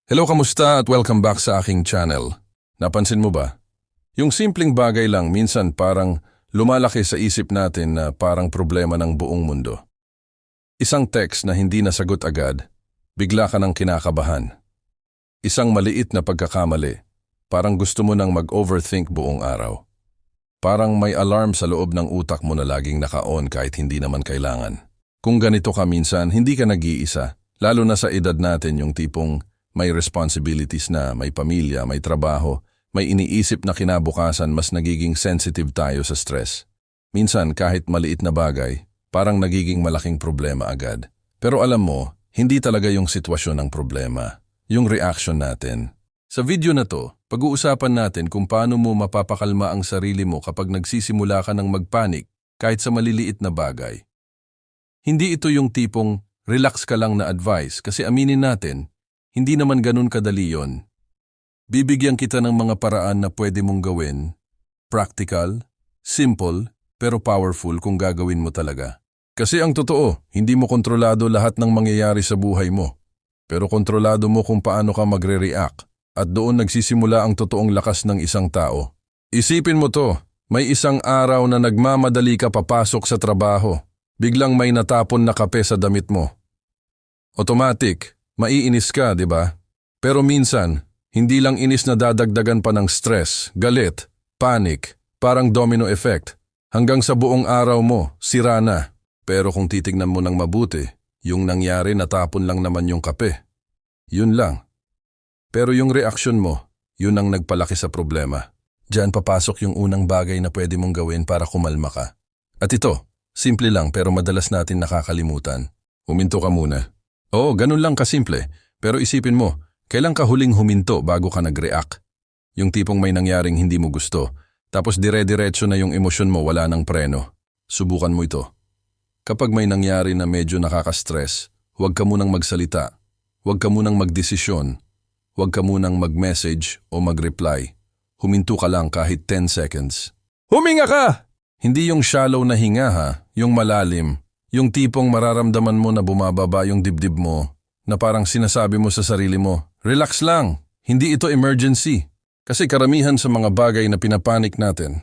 Hello, kamusta at welcome back sa aking channel. Napansin mo ba? Yung simpleng bagay lang minsan parang lumalaki sa isip natin na parang problema ng buong mundo. Isang text na hindi nasagot agad, bigla ka nang kinakabahan. Isang maliit na pagkakamali, parang gusto mo nang mag-overthink buong araw. Parang may alarm sa loob ng utak mo na laging naka-on kahit hindi naman kailangan. Kung ganito ka minsan, hindi ka nag-iisa, lalo na sa edad natin yung tipong may responsibilities na, may pamilya, may trabaho, may iniisip na kinabukasan, mas nagiging sensitive tayo sa stress. Minsan kahit maliit na bagay, parang nagiging malaking problema agad. Pero alam mo, hindi talaga yung sitwasyon ang problema, yung reaction natin. Sa video na to, pag-uusapan natin kung paano mo mapapakalma ang sarili mo kapag nagsisimula ka ng magpanik kahit sa maliliit na bagay. Hindi ito yung tipong relax ka lang na advice kasi aminin natin, hindi naman ganun kadali yon. Bibigyan kita ng mga paraan na pwede mong gawin, practical, simple, pero powerful kung gagawin mo talaga. Kasi ang totoo, hindi mo kontrolado lahat ng mangyayari sa buhay mo, pero kontrolado mo kung paano ka magre-react. At doon nagsisimula ang totoong lakas ng isang tao. Isipin mo to, may isang araw na nagmamadali ka papasok sa trabaho. Biglang may natapon na kape sa damit mo. Automatic, maiinis ka, di ba? Pero minsan, hindi lang inis na dadagdagan pa ng stress, galit, panic, parang domino effect. Hanggang sa buong araw mo, sira na. Pero kung titignan mo ng mabuti, yung nangyari natapon lang naman yung kape. Yun lang. Pero yung reaksyon mo, yun ang nagpalaki sa problema. Diyan papasok yung unang bagay na pwede mong gawin para kumalma ka. At ito, simple lang pero madalas natin nakakalimutan. Huminto ka muna. Oo, ganun lang kasimple. Pero isipin mo, kailan ka huling huminto bago ka nag-react? Yung tipong may nangyaring hindi mo gusto, tapos dire-diretso na yung emosyon mo, wala ng preno. Subukan mo ito. Kapag may nangyari na medyo nakaka-stress, huwag ka munang magsalita. Huwag ka munang magdesisyon. Huwag ka munang mag-message o mag-reply. Huminto ka lang kahit 10 seconds. Huminga ka! Hindi yung shallow na hinga ha, yung malalim. Yung tipong mararamdaman mo na bumababa yung dibdib mo, na parang sinasabi mo sa sarili mo, relax lang, hindi ito emergency. Kasi karamihan sa mga bagay na pinapanik natin,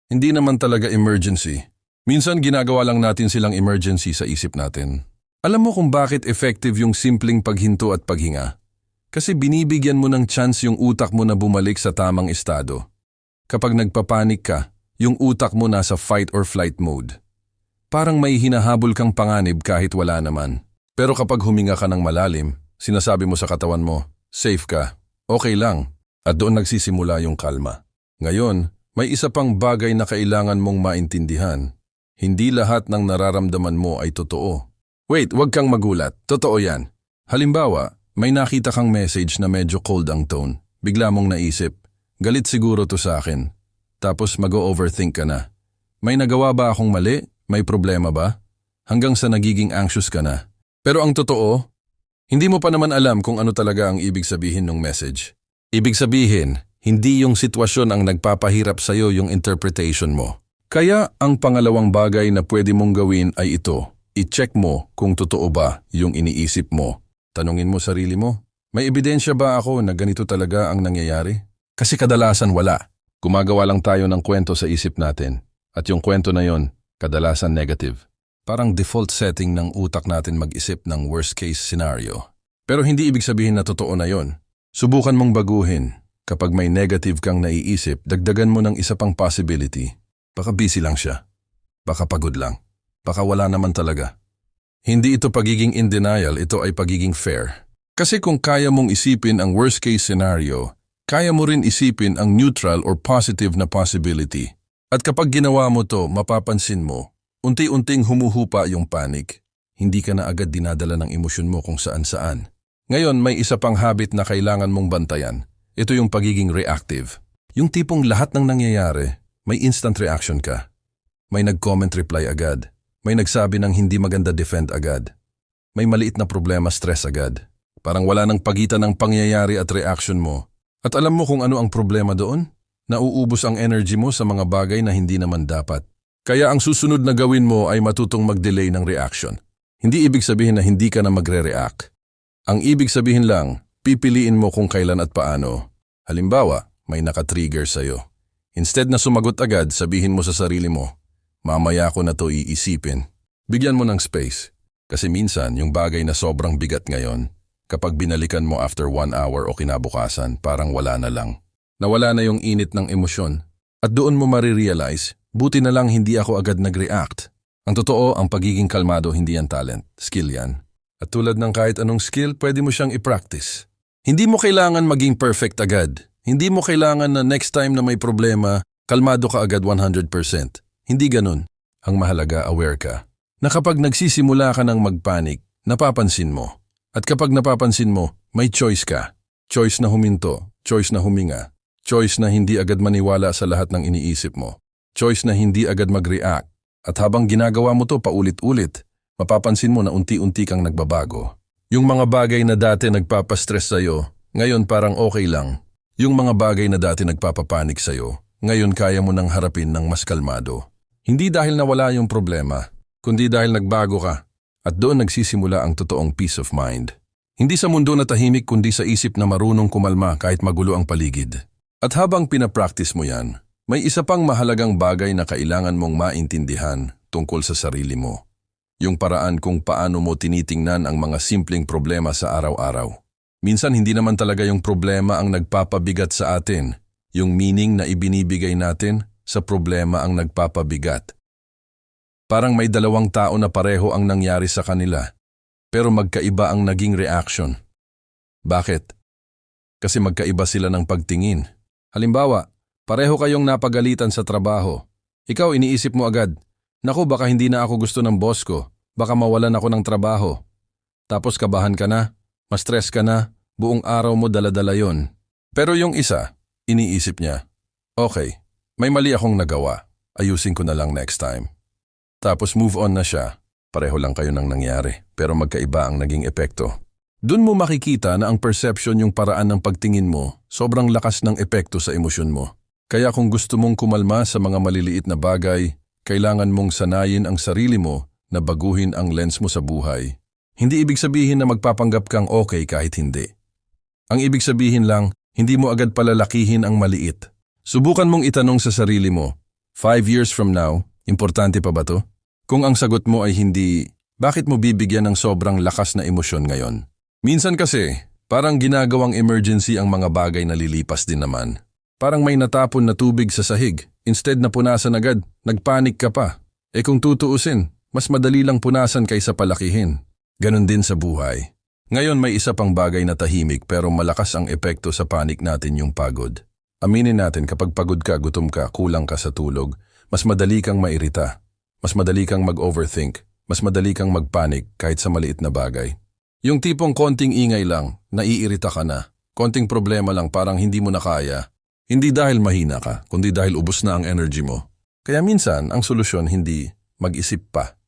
hindi naman talaga emergency. Minsan ginagawa lang natin silang emergency sa isip natin. Alam mo kung bakit effective yung simpleng paghinto at paghinga? Kasi binibigyan mo ng chance yung utak mo na bumalik sa tamang estado. Kapag nagpapanik ka, yung utak mo nasa fight or flight mode. Parang may hinahabol kang panganib kahit wala naman. Pero kapag huminga ka ng malalim, sinasabi mo sa katawan mo, safe ka, okay lang. At doon nagsisimula yung kalma. Ngayon, may isa pang bagay na kailangan mong maintindihan. Hindi lahat ng nararamdaman mo ay totoo. Wait, wag kang magulat. Totoo yan. Halimbawa, may nakita kang message na medyo cold ang tone. Bigla mong naisip, galit siguro to sa akin. Tapos mag-overthink ka na. May nagawa ba akong mali? May problema ba? Hanggang sa nagiging anxious ka na. Pero ang totoo, hindi mo pa naman alam kung ano talaga ang ibig sabihin ng message. Ibig sabihin, hindi yung sitwasyon ang nagpapahirap sa'yo, yung interpretation mo. Kaya ang pangalawang bagay na pwede mong gawin ay ito. I-check mo kung totoo ba yung iniisip mo. Tanungin mo sarili mo, may ebidensya ba ako na ganito talaga ang nangyayari? Kasi kadalasan wala. Gumagawa lang tayo ng kwento sa isip natin. At yung kwento na yon, kadalasan negative. Parang default setting ng utak natin mag-isip ng worst case scenario. Pero hindi ibig sabihin na totoo na yon. Subukan mong baguhin. Kapag may negative kang naiisip, dagdagan mo ng isa pang possibility. Baka busy lang siya. Baka pagod lang. Baka wala naman talaga. Hindi ito pagiging in denial, ito ay pagiging fair. Kasi kung kaya mong isipin ang worst case scenario, kaya mo rin isipin ang neutral or positive na possibility. At kapag ginawa mo to, mapapansin mo, unti-unting humuhupa yung panic. Hindi ka na agad dinadala ng emosyon mo kung saan-saan. Ngayon, may isa pang habit na kailangan mong bantayan. Ito yung pagiging reactive. Yung tipong lahat ng nangyayari, may instant reaction ka. May nag-comment reply agad. May nagsabi ng hindi maganda defend agad. May maliit na problema stress agad. Parang wala nang pagitan ng pangyayari at reaction mo. At alam mo kung ano ang problema doon? Nauubos ang energy mo sa mga bagay na hindi naman dapat. Kaya ang susunod na gawin mo ay matutong mag-delay ng reaction. Hindi ibig sabihin na hindi ka na magre-react. Ang ibig sabihin lang, Pipiliin mo kung kailan at paano. Halimbawa, may nakatrigger sa'yo. Instead na sumagot agad, sabihin mo sa sarili mo, mamaya ko na to iisipin. Bigyan mo ng space. Kasi minsan, yung bagay na sobrang bigat ngayon, kapag binalikan mo after 1 hour o kinabukasan, parang wala na lang. Nawala na yung init ng emosyon. At doon mo marirealize, buti na lang hindi ako agad nag-react. Ang totoo, ang pagiging kalmado hindi yan talent, skill yan. At tulad ng kahit anong skill, pwede mo siyang i-practice. Hindi mo kailangan maging perfect agad. Hindi mo kailangan na next time na may problema, kalmado ka agad 100%. Hindi ganun. Ang mahalaga, aware ka. Na kapag nagsisimula ka ng magpanik, napapansin mo. At kapag napapansin mo, may choice ka. Choice na huminto, choice na huminga, choice na hindi agad maniwala sa lahat ng iniisip mo, choice na hindi agad mag-react. At habang ginagawa mo to paulit-ulit, mapapansin mo na unti-unti kang nagbabago. Yung mga bagay na dati nagpapastress sa'yo, ngayon parang okay lang. Yung mga bagay na dati nagpapapanik sa'yo, ngayon kaya mo nang harapin ng mas kalmado. Hindi dahil nawala yung problema, kundi dahil nagbago ka. At doon nagsisimula ang totoong peace of mind. Hindi sa mundo na tahimik kundi sa isip na marunong kumalma kahit magulo ang paligid. At habang pinapractice mo yan, may isa pang mahalagang bagay na kailangan mong maintindihan tungkol sa sarili mo. Yung paraan kung paano mo tinitingnan ang mga simpleng problema sa araw-araw. Minsan hindi naman talaga yung problema ang nagpapabigat sa atin. Yung meaning na ibinibigay natin sa problema ang nagpapabigat. Parang may dalawang tao na pareho ang nangyari sa kanila, pero magkaiba ang naging reaction. Bakit? Kasi magkaiba sila ng pagtingin. Halimbawa, pareho kayong napagalitan sa trabaho. Ikaw iniisip mo agad, naku baka hindi na ako gusto ng boss ko, baka mawalan ako ng trabaho. Tapos kabahan ka na, ma-stress ka na, buong araw mo dala-dala yon. Pero yung isa, iniisip niya, okay, may mali akong nagawa, ayusin ko na lang next time. Tapos move on na siya, pareho lang kayo ng nangyari, pero magkaiba ang naging epekto. Doon mo makikita na ang perception yung paraan ng pagtingin mo, sobrang lakas ng epekto sa emosyon mo. Kaya kung gusto mong kumalma sa mga maliliit na bagay, kailangan mong sanayin ang sarili mo na baguhin ang lens mo sa buhay. Hindi ibig sabihin na magpapanggap kang okay kahit hindi. Ang ibig sabihin lang, hindi mo agad palalakihin ang maliit. Subukan mong itanong sa sarili mo, 5 years from now, importante pa ba to? Kung ang sagot mo ay hindi, bakit mo bibigyan ng sobrang lakas na emosyon ngayon? Minsan kasi, parang ginagawang emergency ang mga bagay na lilipas din naman. Parang may natapon na tubig sa sahig. Instead na punasan agad, nagpanik ka pa. Kung tutuusin, mas madali lang punasan kaysa palakihin. Ganon din sa buhay. Ngayon may isa pang bagay na tahimik pero malakas ang epekto sa panik natin yung pagod. Aminin natin kapag pagod ka, gutom ka, kulang ka sa tulog, mas madali kang mairita. Mas madali kang mag-overthink, mas madali kang magpanik kahit sa maliit na bagay. Yung tipong konting ingay lang, naiirita ka na. Konting problema lang parang hindi mo na kaya. Hindi dahil mahina ka, kundi dahil ubos na ang energy mo. Kaya minsan, ang solusyon hindi mag-isip pa.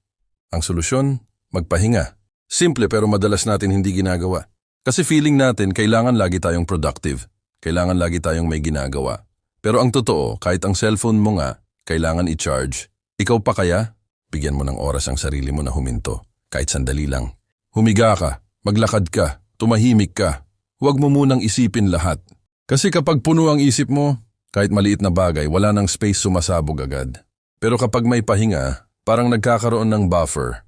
Ang solusyon, magpahinga. Simple pero madalas natin hindi ginagawa. Kasi feeling natin kailangan lagi tayong productive. Kailangan lagi tayong may ginagawa. Pero ang totoo, kahit ang cellphone mo nga, kailangan i-charge. Ikaw pa kaya? Bigyan mo ng oras ang sarili mo na huminto, kahit sandali lang. Humiga ka, maglakad ka, tumahimik ka. Huwag mo munang isipin lahat. Kasi kapag puno ang isip mo, kahit maliit na bagay, wala nang space sumasabog agad. Pero kapag may pahinga, parang nagkakaroon ng buffer.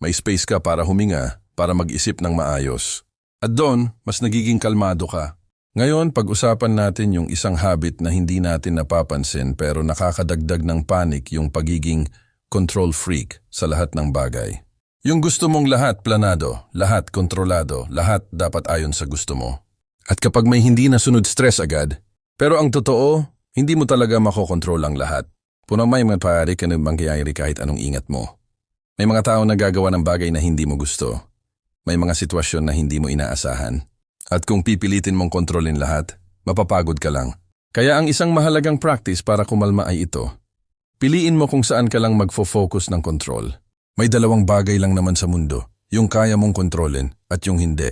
May space ka para huminga, para mag-isip ng maayos. At doon, mas nagiging kalmado ka. Ngayon, pag-usapan natin yung isang habit na hindi natin napapansin pero nakakadagdag ng panic, yung pagiging control freak sa lahat ng bagay. Yung gusto mong lahat planado, lahat kontrolado, lahat dapat ayon sa gusto mo. At kapag may hindi nasunod stress agad, pero ang totoo, hindi mo talaga makokontrol ang lahat. Punang may mangyayari ka na mangyayari kahit anong ingat mo. May mga tao na gagawa ng bagay na hindi mo gusto. May mga sitwasyon na hindi mo inaasahan. At kung pipilitin mong kontrolin lahat, mapapagod ka lang. Kaya ang isang mahalagang practice para kumalma ay ito. Piliin mo kung saan ka lang magfo-focus ng control. May dalawang bagay lang naman sa mundo, yung kaya mong kontrolin at yung hindi.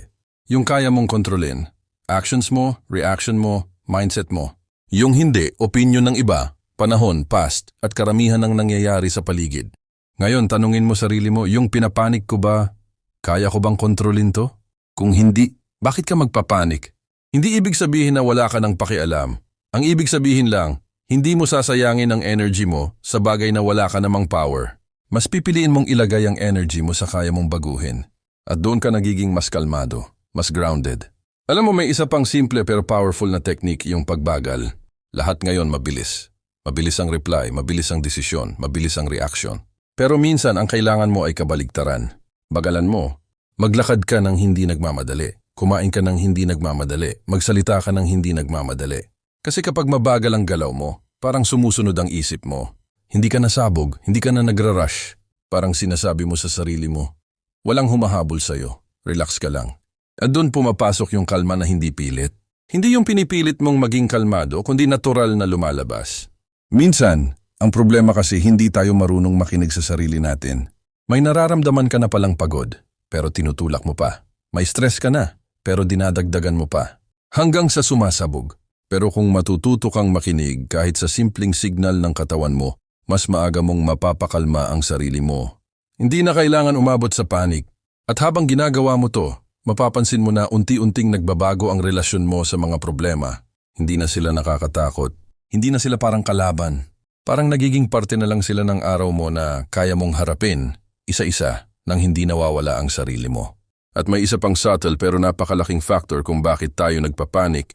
Yung kaya mong kontrolin, actions mo, reaction mo, mindset mo. Yung hindi, opinion ng iba, panahon, past, at karamihan ng nangyayari sa paligid. Ngayon, tanungin mo sarili mo, yung pinapanik ko ba, kaya ko bang kontrolin to? Kung hindi, Bakit ka magpapanik? Hindi ibig sabihin na wala ka ng pakialam. Ang ibig sabihin lang, hindi mo sasayangin ang energy mo sa bagay na wala ka namang power. Mas pipiliin mong ilagay ang energy mo sa kaya mong baguhin. At doon ka nagiging mas kalmado, mas grounded. Alam mo, may isa pang simple pero powerful na technique, yung pagbagal. Lahat ngayon mabilis. Mabilis ang reply, mabilis ang desisyon, mabilis ang reaction. Pero minsan ang kailangan mo ay kabaligtaran. Bagalan mo. Maglakad ka ng hindi nagmamadali. Kumain ka ng hindi nagmamadali. Magsalita ka ng hindi nagmamadali. Kasi kapag mabagal ang galaw mo, parang sumusunod ang isip mo. Hindi ka nasabog, hindi ka na nagra-rush. Parang sinasabi mo sa sarili mo, walang humahabol sa'yo, relax ka lang. At doon pumapasok yung kalma na hindi pilit. Hindi yung pinipilit mong maging kalmado, kundi natural na lumalabas. Minsan, ang problema kasi hindi tayo marunong makinig sa sarili natin. May nararamdaman ka na palang pagod, pero tinutulak mo pa. May stress ka na, pero dinadagdagan mo pa. Hanggang sa sumasabog. Pero kung matututo kang makinig kahit sa simpleng signal ng katawan mo, mas maaga mong mapapakalma ang sarili mo. Hindi na kailangan umabot sa panik. At habang ginagawa mo to, mapapansin mo na unti-unting nagbabago ang relasyon mo sa mga problema. Hindi na sila nakakatakot. Hindi na sila parang kalaban. Parang nagiging parte na lang sila ng araw mo na kaya mong harapin, isa-isa, nang hindi nawawala ang sarili mo. At may isa pang subtle pero napakalaking factor kung bakit tayo nagpapanik.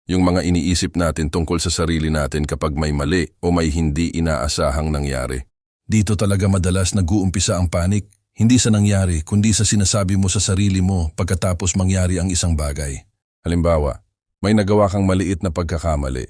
Yung mga iniisip natin tungkol sa sarili natin kapag may mali o may hindi inaasahang nangyari. Dito talaga madalas nag-uumpisa ang panik, hindi sa nangyari kundi sa sinasabi mo sa sarili mo pagkatapos mangyari ang isang bagay. Halimbawa, may nagawa kang maliit na pagkakamali.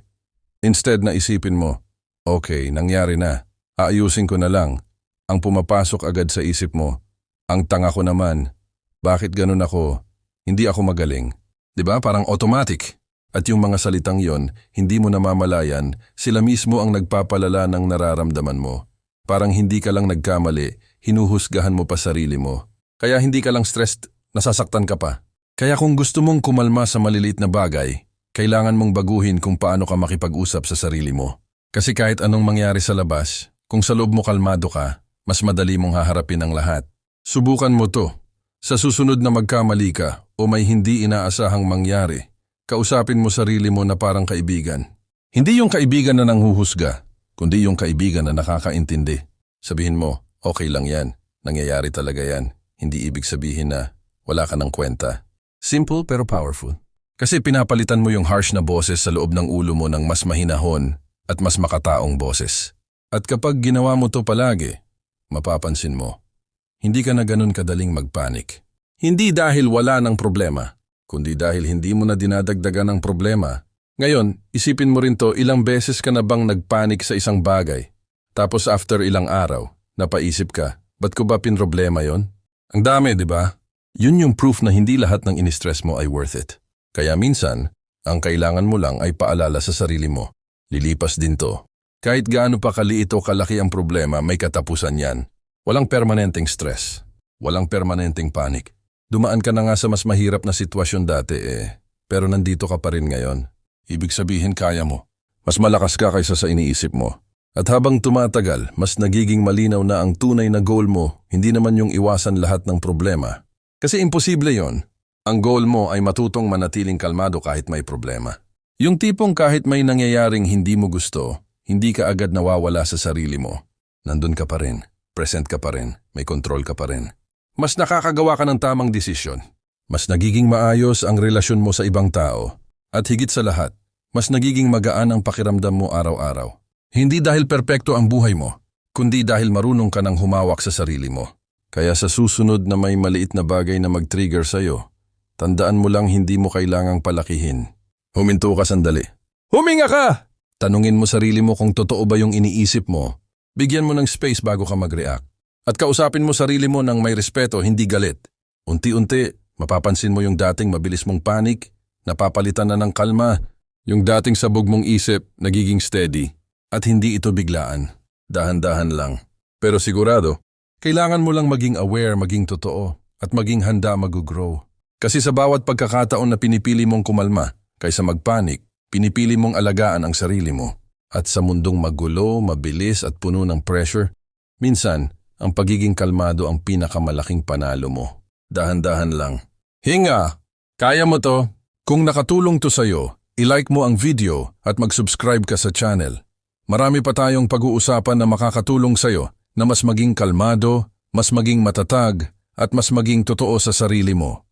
Instead na isipin mo, okay, nangyari na, aayusin ko na lang. Ang pumapasok agad sa isip mo, ang tanga ko naman, bakit ganun ako, hindi ako magaling. Diba? Parang automatic. At yung mga salitang yon, hindi mo namamalayan, sila mismo ang nagpapalala ng nararamdaman mo. Parang hindi ka lang nagkamali, hinuhusgahan mo pa sarili mo. Kaya hindi ka lang stressed, nasasaktan ka pa. Kaya kung gusto mong kumalma sa maliliit na bagay, kailangan mong baguhin kung paano ka makipag-usap sa sarili mo. Kasi kahit anong mangyari sa labas, kung sa loob mo kalmado ka, mas madali mong haharapin ang lahat. Subukan mo to. Sa susunod na magkamali ka o may hindi inaasahang mangyari, kausapin mo sarili mo na parang kaibigan. Hindi yung kaibigan na nanghuhusga, kundi yung kaibigan na nakakaintindi. Sabihin mo, okay lang yan, nangyayari talaga yan. Hindi ibig sabihin na wala ka ng kwenta. Simple pero powerful. Kasi pinapalitan mo yung harsh na boses sa loob ng ulo mo ng mas mahinahon at mas makataong boses. At kapag ginawa mo to palagi, mapapansin mo, hindi ka na ganun kadaling magpanik. Hindi dahil wala ng problema, kundi dahil hindi mo na dinadagdagan ng problema. Ngayon, isipin mo rin to, ilang beses ka na bang nagpanik sa isang bagay? Tapos after ilang araw, napaisip ka, ba't ko ba pinroblema yon? Ang dami, di ba? Yun yung proof na hindi lahat ng inistress mo ay worth it. Kaya minsan, ang kailangan mo lang ay paalala sa sarili mo. Lilipas din to. Kahit gaano pa kaliit o kalaki ang problema, may katapusan yan. Walang permanenteng stress. Walang permanenteng panic. Dumaan ka na nga sa mas mahirap na sitwasyon dati pero nandito ka pa rin ngayon. Ibig sabihin kaya mo. Mas malakas ka kaysa sa iniisip mo. At habang tumatagal, mas nagiging malinaw na ang tunay na goal mo, hindi naman yung iwasan lahat ng problema. Kasi imposible yon. Ang goal mo ay matutong manatiling kalmado kahit may problema. Yung tipong kahit may nangyayaring hindi mo gusto, hindi ka agad nawawala sa sarili mo. Nandun ka pa rin, present ka pa rin, may control ka pa rin. Mas nakakagawa ka ng tamang desisyon. Mas nagiging maayos ang relasyon mo sa ibang tao. At higit sa lahat, mas nagiging magaan ang pakiramdam mo araw-araw. Hindi dahil perpekto ang buhay mo, kundi dahil marunong ka ng humawak sa sarili mo. Kaya sa susunod na may maliit na bagay na mag-trigger sa'yo, tandaan mo lang hindi mo kailangang palakihin. Huminto ka sandali. Huminga ka! Tanungin mo sarili mo kung totoo ba yung iniisip mo. Bigyan mo ng space bago ka mag-react. At kausapin mo sarili mo ng may respeto, hindi galit. Unti-unti, mapapansin mo yung dating mabilis mong panik, napapalitan na ng kalma, yung dating sabog mong isip, nagiging steady. At hindi ito biglaan, dahan-dahan lang. Pero sigurado, kailangan mo lang maging aware, maging totoo, at maging handa mag-grow. Kasi sa bawat pagkakataon na pinipili mong kumalma, kaysa magpanik, pinipili mong alagaan ang sarili mo. At sa mundong magulo, mabilis at puno ng pressure, minsan, ang pagiging kalmado ang pinakamalaking panalo mo. Dahan-dahan lang. Hinga! Kaya mo to. Kung nakatulong to sa'yo, i-like mo ang video at mag-subscribe ka sa channel. Marami pa tayong pag-uusapan na makakatulong sa'yo na mas maging kalmado, mas maging matatag, at mas maging totoo sa sarili mo.